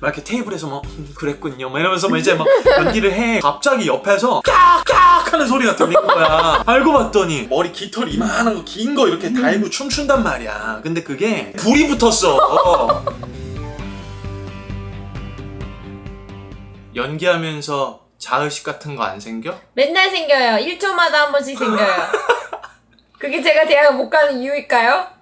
막 이렇게 테이블에서 막 그랬군요 막 이러면서 막 이제 막 연기를 해. 갑자기 옆에서 깍깍 하는 소리가 들린 거야. 알고 봤더니 머리 깃털 이만한 거 긴 거 이렇게 달고 춤춘단 말이야. 근데 그게 불이 붙었어. 연기하면서 자의식 같은 거 안 생겨? 맨날 생겨요. 1초마다 한 번씩 생겨요. 그게 제가 대학을 못 가는 이유일까요?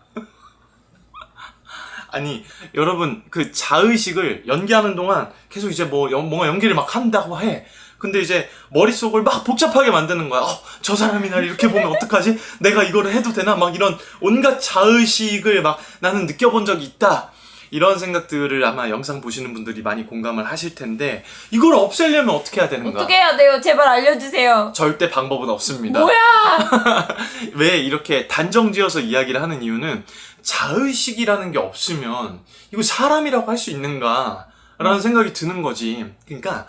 아니 여러분 그 자의식을 연기하는 동안 계속 이제 뭔가 연기를 막 한다고 해. 근데 이제 머릿속을 막 복잡하게 만드는 거야. 저 사람이 날 이렇게 보면 어떡하지? 내가 이거를 해도 되나? 막 이런 온갖 자의식을 막 나는 느껴본 적이 있다. 이런 생각들을 아마 영상 보시는 분들이 많이 공감을 하실 텐데 이걸 없애려면 어떻게 해야 되는가? 어떻게 해야 돼요? 제발 알려주세요. 절대 방법은 없습니다. 뭐야? 왜 이렇게 단정지어서 이야기를 하는 이유는 자의식이라는 게 없으면 이거 사람이라고 할 수 있는가? 라는 생각이 드는 거지. 그러니까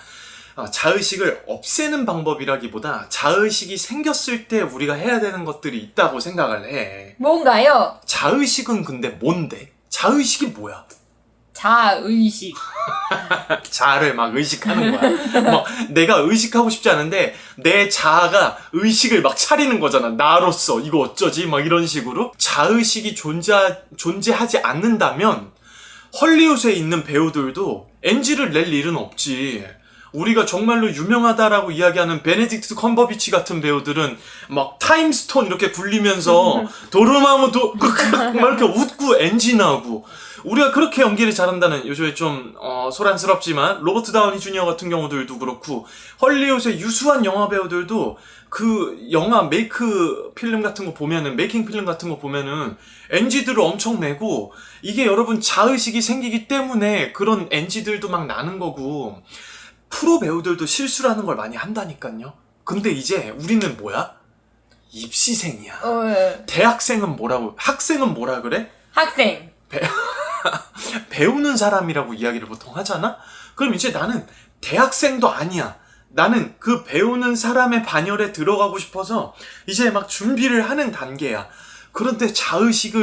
자의식을 없애는 방법이라기보다 자의식이 생겼을 때 우리가 해야 되는 것들이 있다고 생각을 해. 뭔가요? 자의식은 근데 뭔데? 자의식이 뭐야? 자의식. 자아를 막 의식하는 거야. 뭐 내가 의식하고 싶지 않은데 내 자아가 의식을 막 차리는 거잖아. 나로서 이거 어쩌지? 막 이런 식으로 자의식이 존재하지 않는다면 헐리우드에 있는 배우들도 NG를 낼 일은 없지. 우리가 정말로 유명하다라고 이야기하는 베네딕트 컴버비치 같은 배우들은 막 타임스톤 이렇게 굴리면서 도르마무 막 이렇게 웃고 NG 나오고 우리가 그렇게 연기를 잘한다는 요즘에 좀 소란스럽지만 로버트 다우니 주니어 같은 경우들도 그렇고 헐리우드의 유수한 영화 배우들도 그 영화 메이킹 필름 같은 거 보면은 NG들을 엄청 내고 이게 여러분 자의식이 생기기 때문에 그런 NG들도 막 나는 거고 프로 배우들도 실수라는 걸 많이 한다니까요. 근데 이제 우리는 뭐야? 입시생이야. 네. 대학생은 학생은 뭐라 그래? 학생. 배우는 사람이라고 이야기를 보통 하잖아? 그럼 이제 나는 대학생도 아니야. 나는 그 배우는 사람의 반열에 들어가고 싶어서 이제 막 준비를 하는 단계야. 그런데 자의식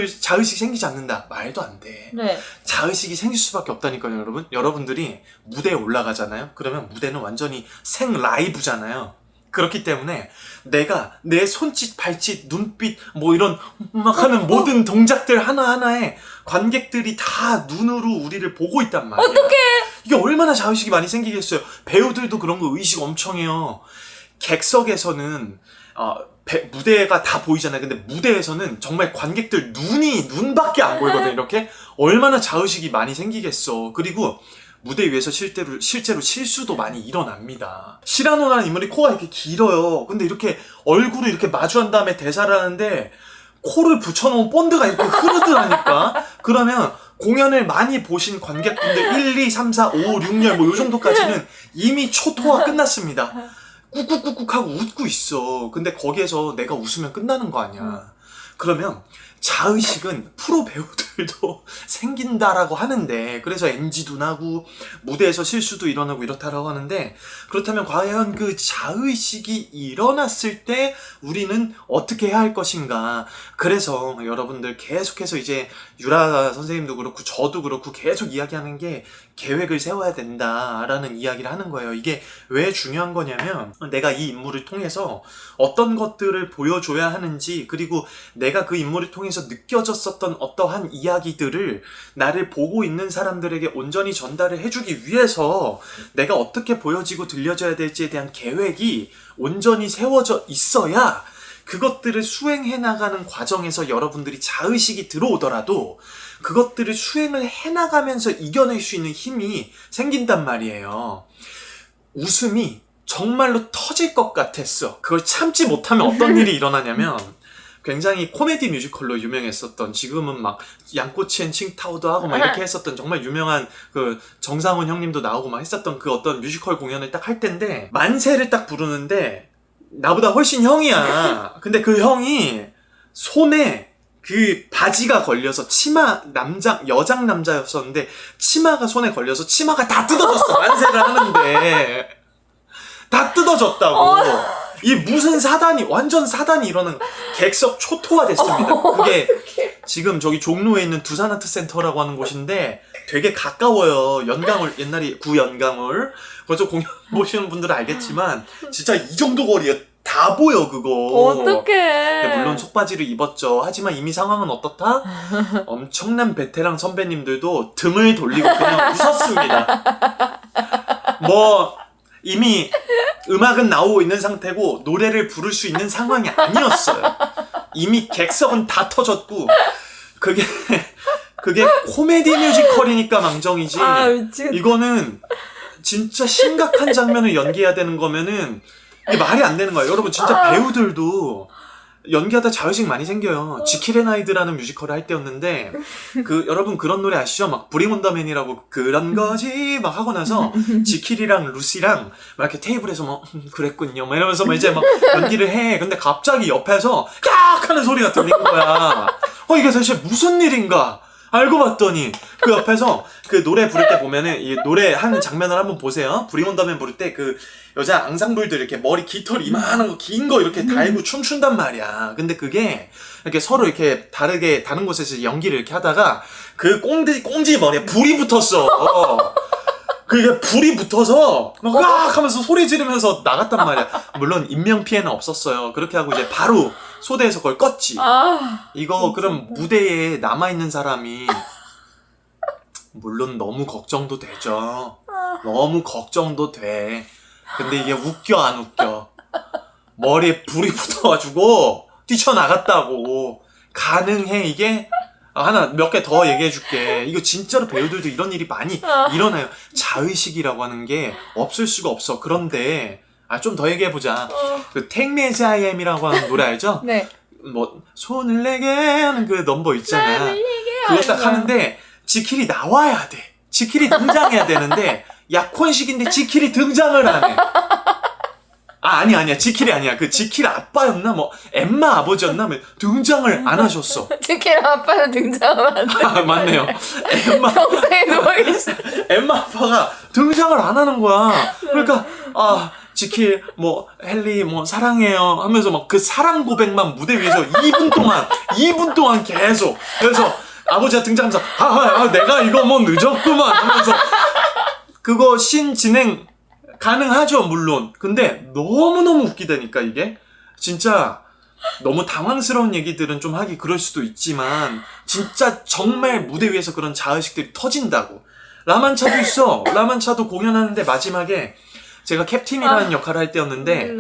생기지 않는다. 말도 안 돼. 네. 자의식이 생길 수밖에 없다니까요, 여러분. 여러분들이 무대에 올라가잖아요? 그러면 무대는 완전히 생 라이브잖아요. 그렇기 때문에 내가 내 손짓, 발짓, 눈빛 뭐 이런 막 하는 모든 동작들 하나하나에 관객들이 다 눈으로 우리를 보고 있단 말이에요. 어떡해! 이게 얼마나 자의식이 많이 생기겠어요. 배우들도 그런 거 의식 엄청 해요. 객석에서는 무대가 다 보이잖아요. 근데 무대에서는 정말 관객들 눈밖에 안 보이거든요. 이렇게 얼마나 자의식이 많이 생기겠어. 그리고 무대 위에서 실제로 실수도 많이 일어납니다. 시라노라는 인물이 코가 이렇게 길어요. 근데 이렇게 얼굴을 이렇게 마주한 다음에 대사를 하는데 코를 붙여놓은 본드가 이렇게 흐르더라니까. 그러면 공연을 많이 보신 관객분들 1, 2, 3, 4, 5, 6열 뭐 요 정도까지는 이미 초토화 끝났습니다. 꾹꾹꾹꾹 하고 웃고 있어. 근데 거기에서 내가 웃으면 끝나는 거 아니야. 그러면 자의식은 프로 배우들도 생긴다라고 하는데 그래서 NG도 나고 무대에서 실수도 일어나고 이렇다라고 하는데 그렇다면 과연 그 자의식이 일어났을 때 우리는 어떻게 해야 할 것인가. 그래서 여러분들 계속해서 이제 유라 선생님도 그렇고 저도 그렇고 계속 이야기하는 게 계획을 세워야 된다라는 이야기를 하는 거예요. 이게 왜 중요한 거냐면 내가 이 인물을 통해서 어떤 것들을 보여줘야 하는지 그리고 내가 그 인물을 통해서 느껴졌었던 어떠한 이야기들을 나를 보고 있는 사람들에게 온전히 전달을 해주기 위해서 내가 어떻게 보여지고 들려져야 될지에 대한 계획이 온전히 세워져 있어야 그것들을 수행해 나가는 과정에서 여러분들이 자의식이 들어오더라도 그것들을 수행을 해나가면서 이겨낼 수 있는 힘이 생긴단 말이에요. 웃음이 정말로 터질 것 같았어. 그걸 참지 못하면 어떤 일이 일어나냐면 굉장히 코미디 뮤지컬로 유명했었던 지금은 막 양꼬치엔 칭타오도 하고 막 이렇게 했었던 정말 유명한 그 정상훈 형님도 나오고 막 했었던 그 어떤 뮤지컬 공연을 딱 할 텐데 만세를 딱 부르는데 나보다 훨씬 형이야. 근데 그 형이 손에 그 바지가 걸려서 여장 남자였었는데 치마가 손에 걸려서 치마가 다 뜯어졌어. 만세를 하는데 다 뜯어졌다고. 이 무슨 완전 사단이 일어난 객석 초토화 됐습니다. 그게 지금 저기 종로에 있는 두산아트센터라고 하는 곳인데 되게 가까워요. 연강울, 옛날에 구연강울. 그래서 공연 보시는 분들은 알겠지만 진짜 이 정도 거리에 다 보여 그거. 어떡해. 물론 속바지를 입었죠. 하지만 이미 상황은 어떻다? 엄청난 베테랑 선배님들도 등을 돌리고 그냥 웃었습니다. 뭐 이미 음악은 나오고 있는 상태고 노래를 부를 수 있는 상황이 아니었어요. 이미 객석은 다 터졌고 그게 코미디 뮤지컬이니까 망정이지. 아, 미치겠다. 이거는 진짜 심각한 장면을 연기해야 되는 거면은 이게 말이 안 되는 거예요. 여러분 진짜 배우들도 연기하다 자의식 많이 생겨요. 지킬의 나이드라는 뮤지컬을 할 때였는데 여러분 그런 노래 아시죠? 막 브링 온 더 맨이라고 그런 거지 막 하고 나서 지킬이랑 루시랑 막 이렇게 테이블에서 뭐 그랬군요 막 이러면서 막 이제 막 연기를 해. 근데 갑자기 옆에서 깍 하는 소리가 들리는 거야. 이게 사실 무슨 일인가 알고 봤더니 그 옆에서 그 노래 부를 때 보면은 이 노래 하는 장면을 한번 보세요. 브링 온 더 맨 부를 때 그 여자 앙상블들 이렇게 머리 깃털 이만한 거 긴 거 이렇게 달고 춤춘단 말이야. 근데 그게 이렇게 서로 이렇게 다른 곳에서 연기를 이렇게 하다가 그 꽁지 머리에 불이 붙었어. 그게 불이 붙어서 막 으악 하면서 소리 지르면서 나갔단 말이야. 물론 인명 피해는 없었어요. 그렇게 하고 이제 바로 소대에서 그걸 껐지. 이거 그럼 무대에 남아있는 사람이 물론 너무 걱정도 되죠. 너무 걱정도 돼. 근데 이게 웃겨 안 웃겨? 머리에 불이 붙어가지고 뛰쳐나갔다고. 가능해 이게? 하나 몇 개 더 얘기해줄게. 이거 진짜로 배우들도 이런 일이 많이 일어나요. 자의식이라고 하는 게 없을 수가 없어. 그런데 좀 더 얘기해보자. 그 Take Me As I Am이라고 하는 노래 알죠? 네. 뭐 손을 내게 하는 그 넘버 있잖아. 그거 딱 하는데 지킬이 나와야 돼. 지킬이 등장해야 되는데 약혼식인데 지킬이 등장을 안 해. 아니야. 지킬이 아니야. 그 지킬 아빠였나? 뭐 엠마 아버지였나? 뭐 등장을 안 하셨어. 지킬 아빠는 등장하면 안 돼. 맞네요. 엠마 평생에 누워계시. 엠마 아빠가 등장을 안 하는 거야. 그러니까 지킬 뭐 헨리 뭐 사랑해요 하면서 막 그 사랑 고백만 무대 위에서 2분 동안 계속. 그래서 아버지가 등장하면서 내가 이거 뭐 늦었구만 하면서 그거 신 진행 가능하죠 물론. 근데 너무너무 웃기다니까 이게. 진짜 너무 당황스러운 얘기들은 좀 하기 그럴 수도 있지만 진짜 정말 무대 위에서 그런 자의식들이 터진다고. 라만차도 있어. 라만차도 공연하는데 마지막에 제가 캡틴이라는 역할을 할 때였는데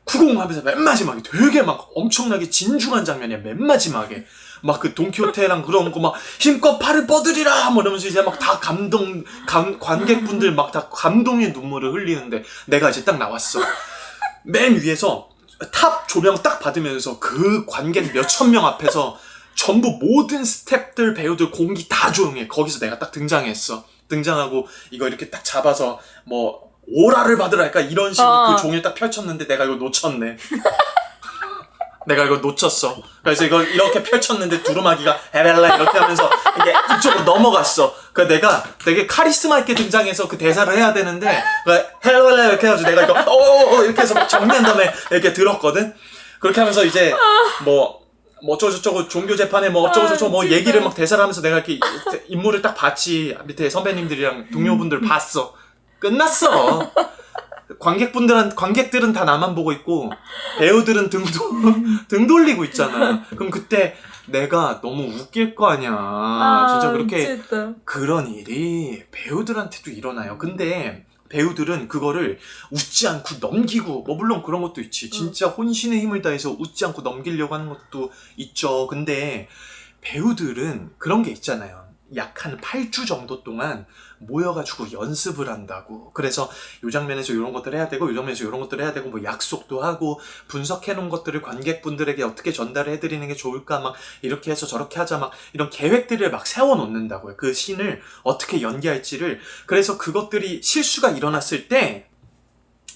쿠공하면서 맨 마지막에 되게 막 엄청나게 진중한 장면이야. 맨 마지막에 막 그 돈키호테랑 그런 거 막 힘껏 팔을 뻗으리라 뭐 이러면서 이제 막 다 관객분들 막 다 감동의 눈물을 흘리는데 내가 이제 딱 나왔어. 맨 위에서 탑 조명 딱 받으면서 그 관객 몇천 명 앞에서 전부 모든 스태프들 배우들 공기 다 조용해. 거기서 내가 딱 등장했어. 등장하고 이거 이렇게 딱 잡아서 뭐 오라를 받으랄까 이런 식으로 그 종이를 딱 펼쳤는데 내가 이걸 놓쳤네. 내가 이걸 놓쳤어. 그래서 이걸 이렇게 펼쳤는데 두루마기가 에벨라 이렇게 하면서 이게 이쪽으로 넘어갔어. 그래서 내가 되게 카리스마 있게 등장해서 그 대사를 해야 되는데 헬라 이렇게 해가지고 내가 이거 이렇게 해서 정리한 다음에 이렇게 들었거든. 그렇게 하면서 이제 뭐 어쩌고저쩌고 종교 재판에 뭐 어쩌고저쩌고 뭐 얘기를 막 대사를 하면서 내가 이렇게 인물을 딱 봤지. 밑에 선배님들이랑 동료분들 봤어. 끝났어. 관객들은 다 나만 보고 있고 배우들은 등 돌리고 있잖아. 그럼 그때 내가 너무 웃길 거 아니야. 진짜 그렇게 미치겠다. 그런 일이 배우들한테도 일어나요. 근데 배우들은 그거를 웃지 않고 넘기고 뭐 물론 그런 것도 있지. 진짜 혼신의 힘을 다해서 웃지 않고 넘기려고 하는 것도 있죠. 근데 배우들은 그런 게 있잖아요. 약 한 8주 정도 동안 모여가지고 연습을 한다고. 그래서 요 장면에서 이런 것들 해야 되고 요 장면에서 이런 것들 해야 되고 뭐 약속도 하고 분석해 놓은 것들을 관객분들에게 어떻게 전달을 해드리는 게 좋을까 막 이렇게 해서 저렇게 하자 막 이런 계획들을 막 세워 놓는다고요. 그 씬을 어떻게 연기할지를. 그래서 그것들이 실수가 일어났을 때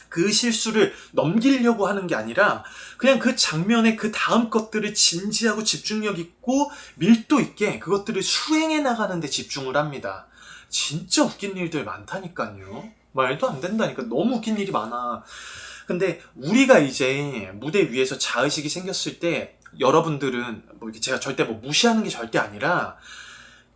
그 실수를 넘기려고 하는 게 아니라 그냥 그 장면의 그 다음 것들을 진지하고 집중력 있고 밀도 있게 그것들을 수행해 나가는 데 집중을 합니다. 진짜 웃긴 일들 많다니까요. 말도 안 된다니까. 너무 웃긴 일이 많아. 근데 우리가 이제 무대 위에서 자의식이 생겼을 때 여러분들은 뭐 제가 절대 뭐 무시하는 게 절대 아니라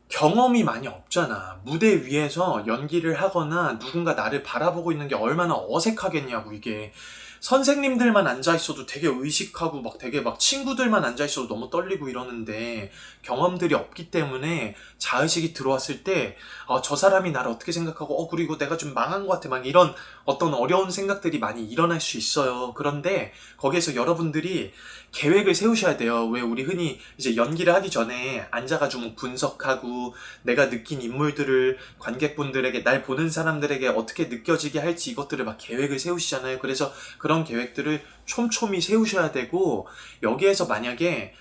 경험이 많이 없잖아. 무대 위에서 연기를 하거나 누군가 나를 바라보고 있는 게 얼마나 어색하겠냐고, 이게. 선생님들만 앉아있어도 되게 의식하고 막 되게 막 친구들만 앉아있어도 너무 떨리고 이러는데 경험들이 없기 때문에 자의식이 들어왔을 때 저 사람이 나를 어떻게 생각하고 그리고 내가 좀 망한 것 같아 막 이런 어떤 어려운 생각들이 많이 일어날 수 있어요. 그런데 거기에서 여러분들이 계획을 세우셔야 돼요. 왜 우리 흔히 이제 연기를 하기 전에 앉아가지고 분석하고 내가 느낀 인물들을 관객분들에게 날 보는 사람들에게 어떻게 느껴지게 할지 이것들을 막 계획을 세우시잖아요. 그래서 그런 계획들을 촘촘히 세우셔야 되고 여기에서 만약에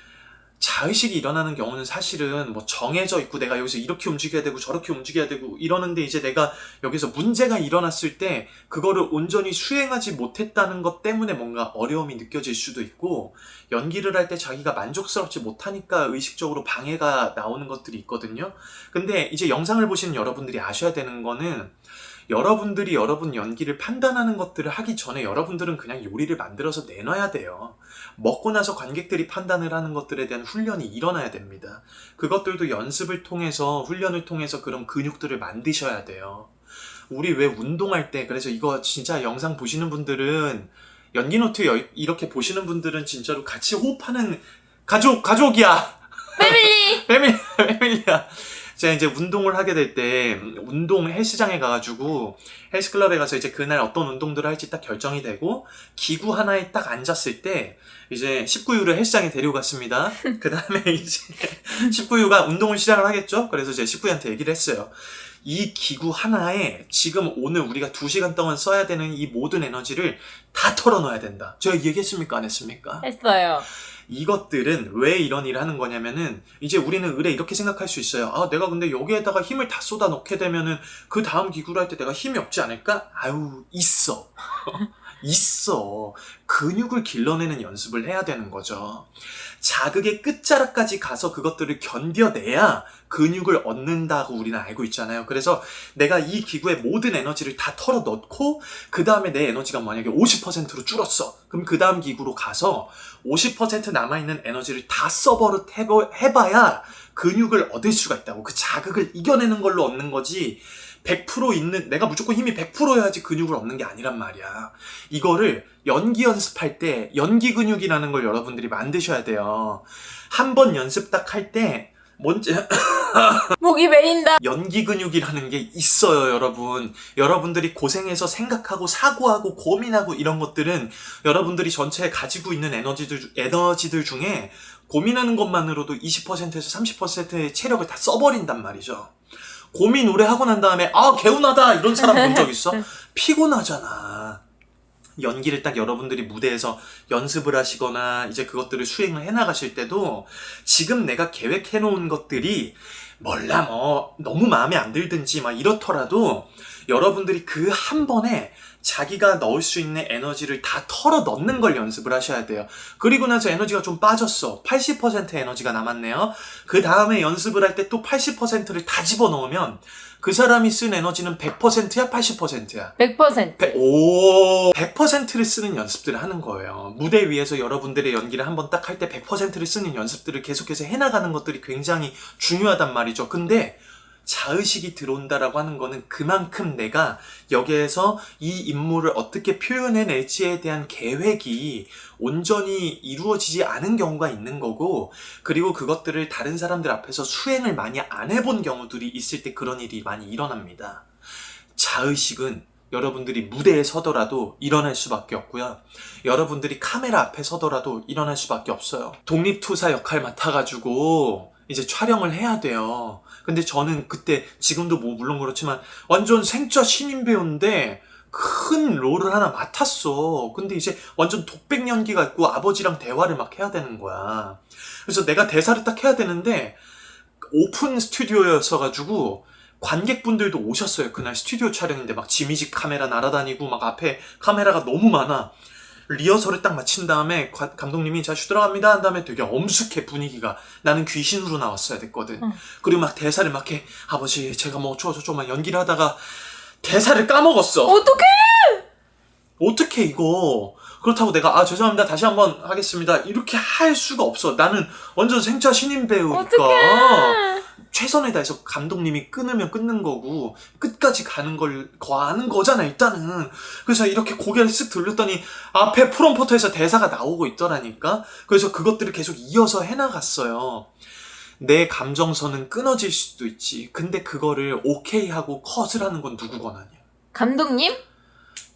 자의식이 일어나는 경우는 사실은 뭐 정해져 있고 내가 여기서 이렇게 움직여야 되고 저렇게 움직여야 되고 이러는데 이제 내가 여기서 문제가 일어났을 때 그거를 온전히 수행하지 못했다는 것 때문에 뭔가 어려움이 느껴질 수도 있고 연기를 할 때 자기가 만족스럽지 못하니까 의식적으로 방해가 나오는 것들이 있거든요. 근데 이제 영상을 보시는 여러분들이 아셔야 되는 거는 여러분들이 여러분 연기를 판단하는 것들을 하기 전에 여러분들은 그냥 요리를 만들어서 내놔야 돼요. 먹고 나서 관객들이 판단을 하는 것들에 대한 훈련이 일어나야 됩니다. 그것들도 연습을 통해서 훈련을 통해서 그런 근육들을 만드셔야 돼요. 우리 왜 운동할 때 그래서 이거 진짜 영상 보시는 분들은 연기 노트 이렇게 보시는 분들은 진짜로 같이 호흡하는 가족이야. 패밀리야. 제가 이제 운동을 하게 될 때 운동 헬스장에 가가지고 헬스클럽에 가서 이제 그날 어떤 운동들을 할지 딱 결정이 되고 기구 하나에 딱 앉았을 때 이제 19유를 헬스장에 데려갔습니다. 그 다음에 이제 19유가 운동을 시작을 하겠죠. 그래서 제가 19유한테 얘기를 했어요. 이 기구 하나에 지금 오늘 우리가 2시간 동안 써야 되는 이 모든 에너지를 다 털어넣어야 된다. 제가 얘기했습니까? 안 했습니까? 했어요. 이것들은 왜 이런 일을 하는 거냐면은 이제 우리는 의뢰 이렇게 생각할 수 있어요. 내가 근데 여기에다가 힘을 다 쏟아 넣게 되면은 그 다음 기구를 할 때 내가 힘이 없지 않을까? 있어. 있어. 근육을 길러내는 연습을 해야 되는 거죠. 자극의 끝자락까지 가서 그것들을 견뎌내야 근육을 얻는다고 우리는 알고 있잖아요. 그래서 내가 이 기구에 모든 에너지를 다 털어 넣고 그 다음에 내 에너지가 만약에 50%로 줄었어. 그럼 그 다음 기구로 가서 50% 남아있는 에너지를 다 써버릇 해봐야 근육을 얻을 수가 있다고. 그 자극을 이겨내는 걸로 얻는 거지 100% 있는 내가 무조건 힘이 100%여야지 근육을 얻는 게 아니란 말이야. 이거를 연기 연습할 때 연기 근육이라는 걸 여러분들이 만드셔야 돼요. 한 번 연습 딱 할 때 뭔지 목이 메인다. 연기 근육이라는 게 있어요, 여러분. 여러분들이 고생해서 생각하고 사고하고 고민하고 이런 것들은 여러분들이 전체에 가지고 있는 에너지들 중에 고민하는 것만으로도 20%에서 30%의 체력을 다 써버린단 말이죠. 고민 오래 하고 난 다음에 개운하다 이런 사람 본 적 있어? 피곤하잖아. 연기를 딱 여러분들이 무대에서 연습을 하시거나 이제 그것들을 수행을 해나가실 때도 지금 내가 계획해 놓은 것들이 몰라 너무 마음에 안 들든지 막 이렇더라도 여러분들이 그 한 번에 자기가 넣을 수 있는 에너지를 다 털어 넣는 걸 연습을 하셔야 돼요. 그리고 나서 에너지가 좀 빠졌어. 80% 에너지가 남았네요. 그 다음에 연습을 할 때 또 80%를 다 집어넣으면 그 사람이 쓴 에너지는 100%야? 80%야? 100%. 100%를 쓰는 연습들을 하는 거예요. 무대 위에서 여러분들의 연기를 한번 딱 할 때 100%를 쓰는 연습들을 계속해서 해나가는 것들이 굉장히 중요하단 말이죠. 근데 자의식이 들어온다라고 하는 거는 그만큼 내가 여기에서 이 인물을 어떻게 표현해낼지에 대한 계획이 온전히 이루어지지 않은 경우가 있는 거고, 그리고 그것들을 다른 사람들 앞에서 수행을 많이 안 해본 경우들이 있을 때 그런 일이 많이 일어납니다. 자의식은 여러분들이 무대에 서더라도 일어날 수밖에 없고요. 여러분들이 카메라 앞에 서더라도 일어날 수밖에 없어요. 독립투사 역할 맡아가지고 이제 촬영을 해야 돼요. 근데 저는 그때 지금도 뭐 물론 그렇지만 완전 생짜 신인 배우인데 큰 롤을 하나 맡았어. 근데 이제 완전 독백 연기가 있고 아버지랑 대화를 막 해야 되는 거야. 그래서 내가 대사를 딱 해야 되는데 오픈 스튜디오였어가지고 관객분들도 오셨어요. 그날 스튜디오 촬영인데 막 지미지 카메라 날아다니고 막 앞에 카메라가 너무 많아. 리허설을 딱 마친 다음에 감독님이 자 슈 들어갑니다 한 다음에 되게 엄숙해 분위기가. 나는 귀신으로 나왔어야 됐거든. 그리고 막 대사를 막 해. 아버지 제가 뭐 저만 연기를 하다가 대사를 까먹었어. 어떡해 이거. 그렇다고 내가 죄송합니다 다시 한번 하겠습니다 이렇게 할 수가 없어. 나는 완전 생차 신인 배우니까. 어떡해. 최선을 다해서 감독님이 끊으면 끊는 거고 끝까지 가는 걸 거하는 거잖아 일단은. 그래서 이렇게 고개를 쓱 돌렸더니 앞에 프롬포터에서 대사가 나오고 있더라니까. 그래서 그것들을 계속 이어서 해나갔어요. 내 감정선은 끊어질 수도 있지. 근데 그거를 오케이 하고 컷을 하는 건 누구 권한이야. 감독님?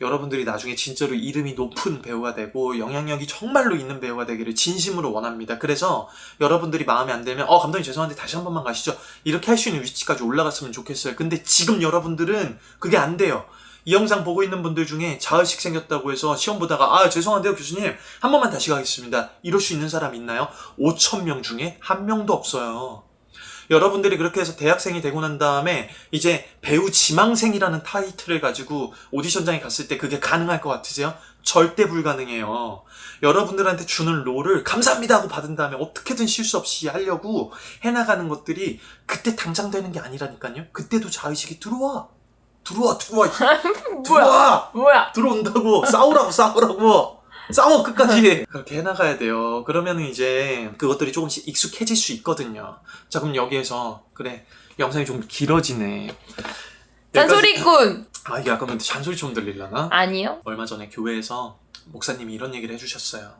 여러분들이 나중에 진짜로 이름이 높은 배우가 되고 영향력이 정말로 있는 배우가 되기를 진심으로 원합니다. 그래서 여러분들이 마음에 안 들면 감독님 죄송한데 다시 한 번만 가시죠. 이렇게 할 수 있는 위치까지 올라갔으면 좋겠어요. 근데 지금 여러분들은 그게 안 돼요. 이 영상 보고 있는 분들 중에 자의식 생겼다고 해서 시험 보다가 죄송한데요 교수님 한 번만 다시 가겠습니다. 이럴 수 있는 사람 있나요? 5,000명 중에 한 명도 없어요. 여러분들이 그렇게 해서 대학생이 되고 난 다음에 이제 배우 지망생이라는 타이틀을 가지고 오디션장에 갔을 때 그게 가능할 것 같으세요? 절대 불가능해요. 여러분들한테 주는 롤을 감사합니다 하고 받은 다음에 어떻게든 실수 없이 하려고 해나가는 것들이 그때 당장 되는 게 아니라니까요. 그때도 자의식이 들어와. 뭐야? 들어온다고. 싸우라고. 싸워 끝까지. 그렇게 해나가야 돼요. 그러면은 이제 그것들이 조금씩 익숙해질 수 있거든요. 자 그럼 여기에서 그래 영상이 좀 길어지네. 잔소리꾼! 이게 아까 근데 잔소리 좀 들리려나? 아니요. 얼마 전에 교회에서 목사님이 이런 얘기를 해주셨어요.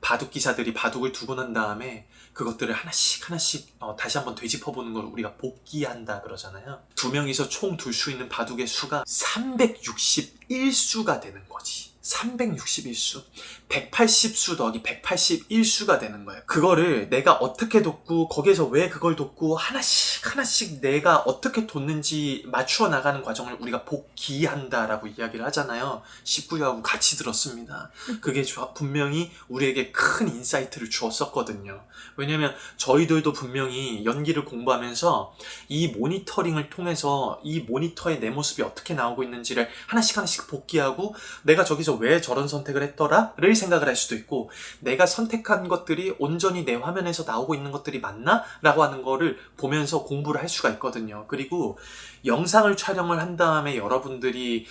바둑 기사들이 바둑을 두고 난 다음에 그것들을 하나씩 다시 한번 되짚어보는 걸 우리가 복기한다 그러잖아요. 두 명이서 총 둘 수 있는 바둑의 수가 361수가 되는 거지. 361수. 180수 더하기 181수가 되는 거예요. 그거를 내가 어떻게 뒀고 거기에서 왜 그걸 뒀고 하나씩 내가 어떻게 뒀는지 맞추어 나가는 과정을 우리가 복기한다라고 이야기를 하잖아요. 19유하고 같이 들었습니다. 그게 분명히 우리에게 큰 인사이트를 주었었거든요. 왜냐면 저희들도 분명히 연기를 공부하면서 이 모니터링을 통해서 이 모니터에 내 모습이 어떻게 나오고 있는지를 하나씩 복기하고 내가 저기서 왜 저런 선택을 했더라를 생각을 할 수도 있고 내가 선택한 것들이 온전히 내 화면에서 나오고 있는 것들이 맞나? 라고 하는 거를 보면서 공부를 할 수가 있거든요. 그리고 영상을 촬영을 한 다음에 여러분들이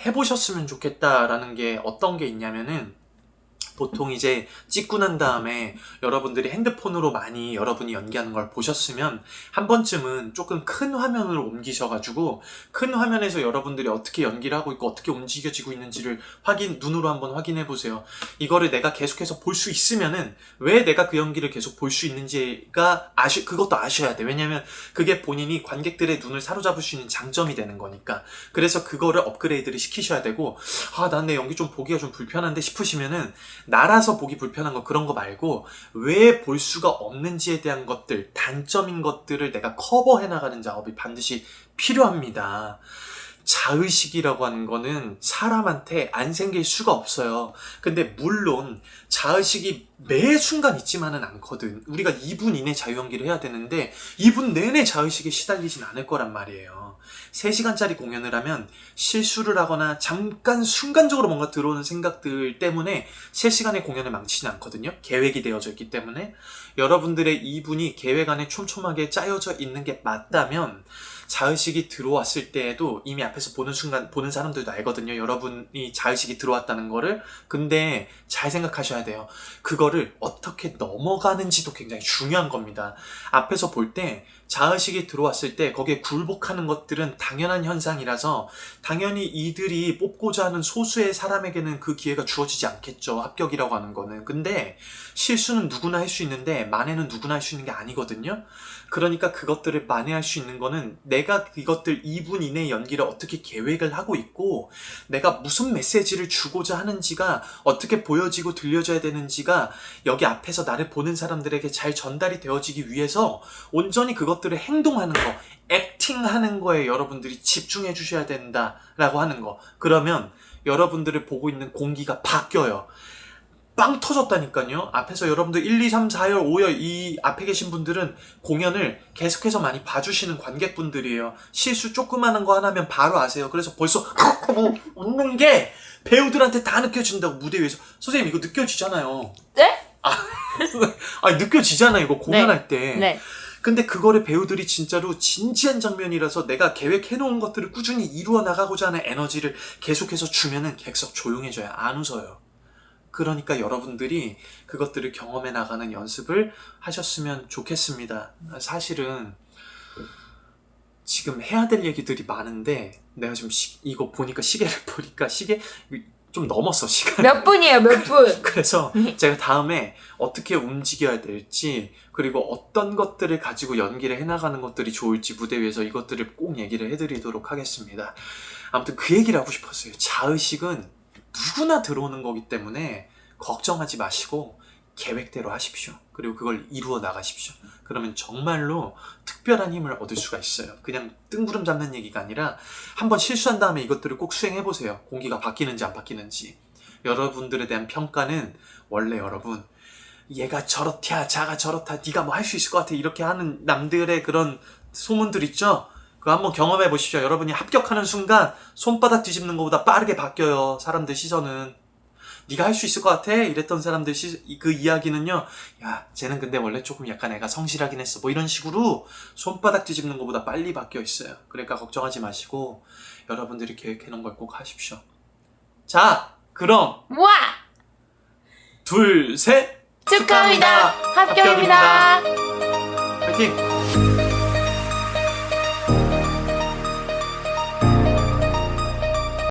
해보셨으면 좋겠다라는 게 어떤 게 있냐면은 보통 이제 찍고 난 다음에 여러분들이 핸드폰으로 많이 여러분이 연기하는 걸 보셨으면 한 번쯤은 조금 큰 화면으로 옮기셔가지고 큰 화면에서 여러분들이 어떻게 연기를 하고 있고 어떻게 움직여지고 있는지를 눈으로 한번 확인해 보세요. 이거를 내가 계속해서 볼 수 있으면은 왜 내가 그 연기를 계속 볼 수 있는지가 그것도 아셔야 돼. 왜냐면 그게 본인이 관객들의 눈을 사로잡을 수 있는 장점이 되는 거니까. 그래서 그거를 업그레이드를 시키셔야 되고 난 내 연기 좀 보기가 좀 불편한데 싶으시면은 날아서 보기 불편한 거 그런 거 말고 왜 볼 수가 없는지에 대한 것들, 단점인 것들을 내가 커버해 나가는 작업이 반드시 필요합니다. 자의식이라고 하는 거는 사람한테 안 생길 수가 없어요. 근데 물론 자의식이 매 순간 있지만은 않거든. 우리가 2분 이내 자유연기를 해야 되는데 2분 내내 자의식에 시달리진 않을 거란 말이에요. 3시간짜리 공연을 하면 실수를 하거나 잠깐 순간적으로 뭔가 들어오는 생각들 때문에 3시간의 공연을 망치진 않거든요. 계획이 되어져 있기 때문에. 여러분들의 2분이 계획 안에 촘촘하게 짜여져 있는 게 맞다면 자의식이 들어왔을 때에도 이미 앞에서 보는 순간 보는 사람들도 알거든요. 여러분이 자의식이 들어왔다는 거를. 근데 잘 생각하셔야 돼요. 그거를 어떻게 넘어가는지도 굉장히 중요한 겁니다. 앞에서 볼 때 자의식이 들어왔을 때 거기에 굴복하는 것들은 당연한 현상이라서 당연히 이들이 뽑고자 하는 소수의 사람에게는 그 기회가 주어지지 않겠죠. 합격이라고 하는 거는. 근데 실수는 누구나 할 수 있는데 만회는 누구나 할 수 있는 게 아니거든요. 그러니까 그것들을 만회할 수 있는 거는 내가 이것들 2분 이내 연기를 어떻게 계획을 하고 있고 내가 무슨 메시지를 주고자 하는지가 어떻게 보여지고 들려져야 되는지가 여기 앞에서 나를 보는 사람들에게 잘 전달이 되어지기 위해서 온전히 그것들을 행동하는 거, 액팅하는 거에 여러분들이 집중해 주셔야 된다라고 하는 거. 그러면 여러분들을 보고 있는 공기가 바뀌어요. 빵 터졌다니까요. 앞에서 여러분들 1, 2, 3, 4열, 5열 이 앞에 계신 분들은 공연을 계속해서 많이 봐주시는 관객분들이에요. 실수 조그마한 거 하나면 바로 아세요. 그래서 벌써 웃는 게 배우들한테 다 느껴진다고 무대 위에서. 선생님 이거 느껴지잖아요. 네? 아니 느껴지잖아요. 이거 공연할 때. 네. 근데 그거를 배우들이 진짜로 진지한 장면이라서 내가 계획해놓은 것들을 꾸준히 이루어 나가고자 하는 에너지를 계속해서 주면은 객석 조용해져야 안 웃어요. 그러니까 여러분들이 그것들을 경험해 나가는 연습을 하셨으면 좋겠습니다. 사실은 지금 해야 될 얘기들이 많은데 내가 지금 이거 보니까 시계를 보니까 시계 좀 넘었어 시간. 몇 분이에요, 몇 분? 그래서 제가 다음에 어떻게 움직여야 될지 그리고 어떤 것들을 가지고 연기를 해나가는 것들이 좋을지 무대 위에서 이것들을 꼭 얘기를 해드리도록 하겠습니다. 아무튼 그 얘기를 하고 싶었어요. 자의식은 누구나 들어오는 거기 때문에 걱정하지 마시고 계획대로 하십시오. 그리고 그걸 이루어 나가십시오. 그러면 정말로 특별한 힘을 얻을 수가 있어요. 그냥 뜬구름 잡는 얘기가 아니라 한번 실수한 다음에 이것들을 꼭 수행해보세요. 공기가 바뀌는지 안 바뀌는지. 여러분들에 대한 평가는 원래 여러분 얘가 저렇다 자가 저렇다 네가 뭐 할 수 있을 것 같아 이렇게 하는 남들의 그런 소문들 있죠? 그거 한번 경험해 보십시오. 여러분이 합격하는 순간 손바닥 뒤집는 것보다 빠르게 바뀌어요. 사람들 시선은. 네가 할 수 있을 것 같아? 이랬던 사람들 그 이야기는요. 야, 쟤는 근데 원래 조금 약간 애가 성실하긴 했어. 뭐 이런 식으로 손바닥 뒤집는 것보다 빨리 바뀌어 있어요. 그러니까 걱정하지 마시고 여러분들이 계획해 놓은 걸 꼭 하십시오. 자, 그럼 와! 둘, 셋! 축하합니다. 합격입니다. 파이팅!